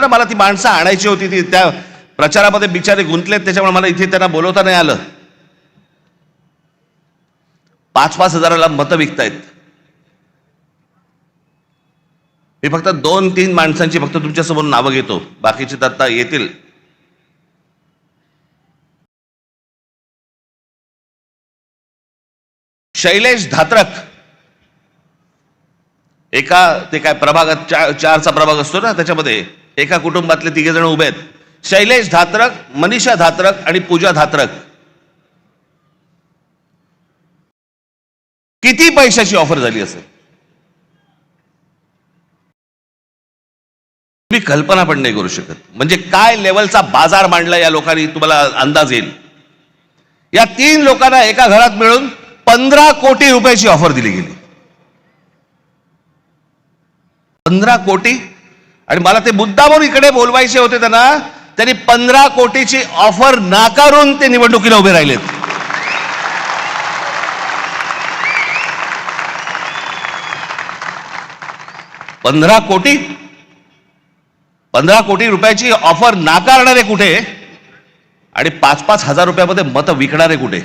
ना, मला ती माणसं आणायची होती, ती त्या प्रचारामध्ये बिचारे गुंतलेत, त्याच्यामुळे मला इथे त्यांना बोलवता नाही आलं. 5-5 हजाराला मतं विकतायत. मी फक्त 2-3 माणसांची फक्त तुमच्यासमोर नावं घेतो, बाकीचे तर आता येतील. शैलेश धात्रक, एका ते काय प्रभागात 4चा प्रभाग असतो ना, त्याच्यामध्ये एका कुटुंबातले 3 जण उभे आहेत. शैलेश धात्रक, मनीषा धात्रक आणि पूजा धात्रक. किती पैशाची ऑफर झाली असेल तुम्ही कल्पना पण नाही करू शकत. म्हणजे काय लेवलचा बाजार मांडला या लोकांनी, तुम्हाला अंदाज येईल. या 3 लोकांना एका घरात मिळून 15 कोटी रुपयाची ऑफर दिली गेली. 15 कोटी. आणि मला ते मुद्दामून इकडे बोलवायचे होते त्यांनी 15 कोटीची ऑफर नाकारून ते निवडणुकीला उभे राहिलेत. पंधरा कोटी रुपयाची ऑफर नाकारणारे कुठे आणि 5-5 हजार रुपयामध्ये मतं विकणारे कुठे.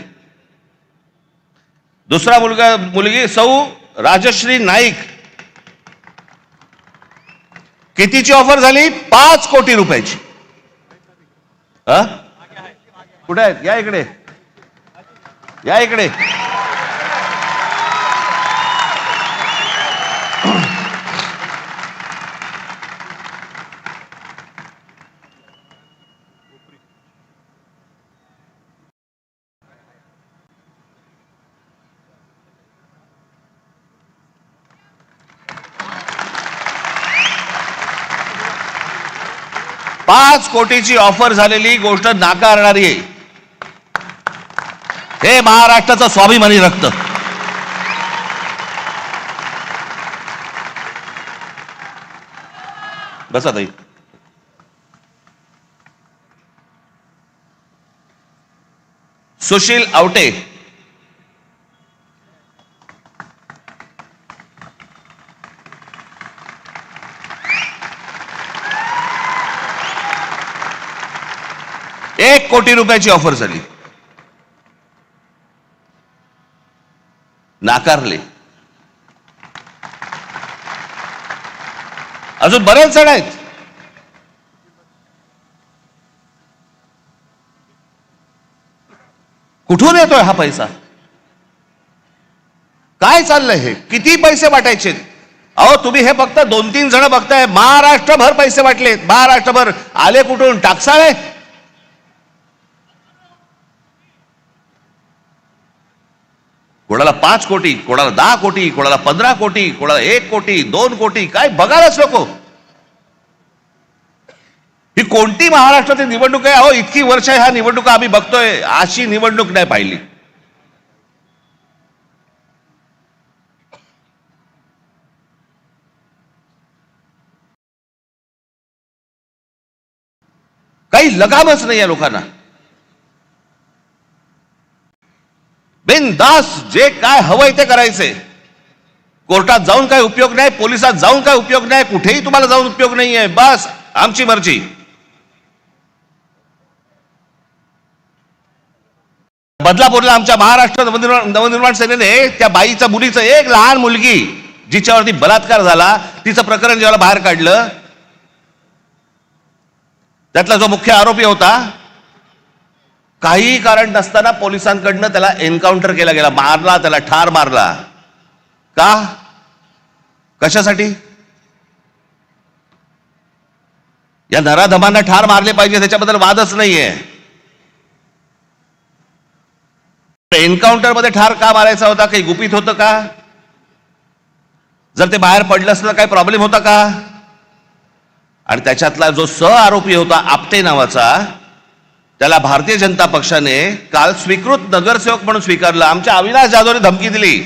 दुसरा मुलगी सौ राजश्री नाईक, कितीची ऑफर झाली? 5 कोटी रुपयाची. कुठे आहेत? या इकडे, या इकडे. पाच कोटीची ऑफर झालेली गोष्ट नाकारणारी आहे. हे महाराष्ट्राचं स्वाभिमानी रक्त. बसा ताई. सुशील आवटे, एक कोटी रुपयाची ऑफर झाली, नाकारले. अजून बरेच जण आहेत. कुठून येतोय हा पैसा? काय चाललंय हे? किती पैसे वाटायचे? अहो तुम्ही हे फक्त 2-3 जण बघताय, महाराष्ट्रभर पैसे वाटलेत. महाराष्ट्रभर आले कुठून? टाकसाळे. कोणाला 5 कोटी, कोणाला 10 कोटी, कोणाला 15 कोटी, कोणाला 1 कोटी, 2 कोटी. काय बघायलाच नको. ही कोणती महाराष्ट्रातील निवडणूक आहे? अहो इतकी वर्ष ह्या निवडणुका आम्ही बघतोय, अशी निवडणूक नाही पाहिली. काही लगामच नाही या लोकांना. बिनदास जे काय हवंय ते करायचंय. कोर्टात जाऊन काय उपयोग नाही, पोलिसात जाऊन काय उपयोग नाही, कुठेही तुम्हाला जाऊन उपयोग नाहीये. बस आमची मर्जी. बदलापूरला आमच्या महाराष्ट्र नवनिर्माण सेनेने त्या बाईच्या मुलीचं, एक लहान मुलगी जिच्यावरती बलात्कार झाला, तिचं प्रकरण जेव्हा बाहेर काढलं, त्यातला जो मुख्य आरोपी होता, काही कारण नसताना पोलिसांकडनं त्याला एन्काउंटर केला गेला, मारला, त्याला ठार मारला. का? कशासाठी? या नराधमांना ठार मारले पाहिजे, त्याच्याबद्दल वादच नाहीये. एन्काउंटर मध्ये ठार का मारायचा होता? काही गुपित होतं का? जर ते बाहेर पडलं असतं काही प्रॉब्लेम होता का? आणि त्याच्यातला जो आरोपी होता आपटे नावाचा, त्याला भारतीय जनता पक्षाने काल स्वीकृत नगरसेवक म्हणून स्वीकारलं. आमच्या अविनाश जाधवने धमकी दिली.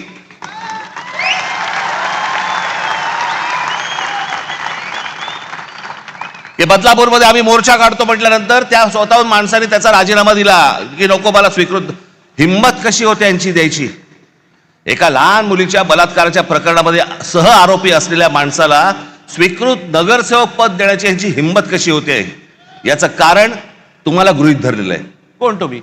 की बदलापूरमध्ये आम्ही मोर्चा काढतो म्हटल्यानंतर त्या स्वतःहून माणसाने त्याचा राजीनामा दिला की नको मला स्वीकृत. हिम्मत कशी होते यांची द्यायची? एका लहान मुलीच्या बलात्काराच्या प्रकरणामध्ये सह आरोपी असलेल्या माणसाला स्वीकृत नगरसेवक पद देण्याची यांची हिंमत कशी होते याचं कारण तुम्हाला गृहीत धरलेलं आहे. कोण तुम्ही?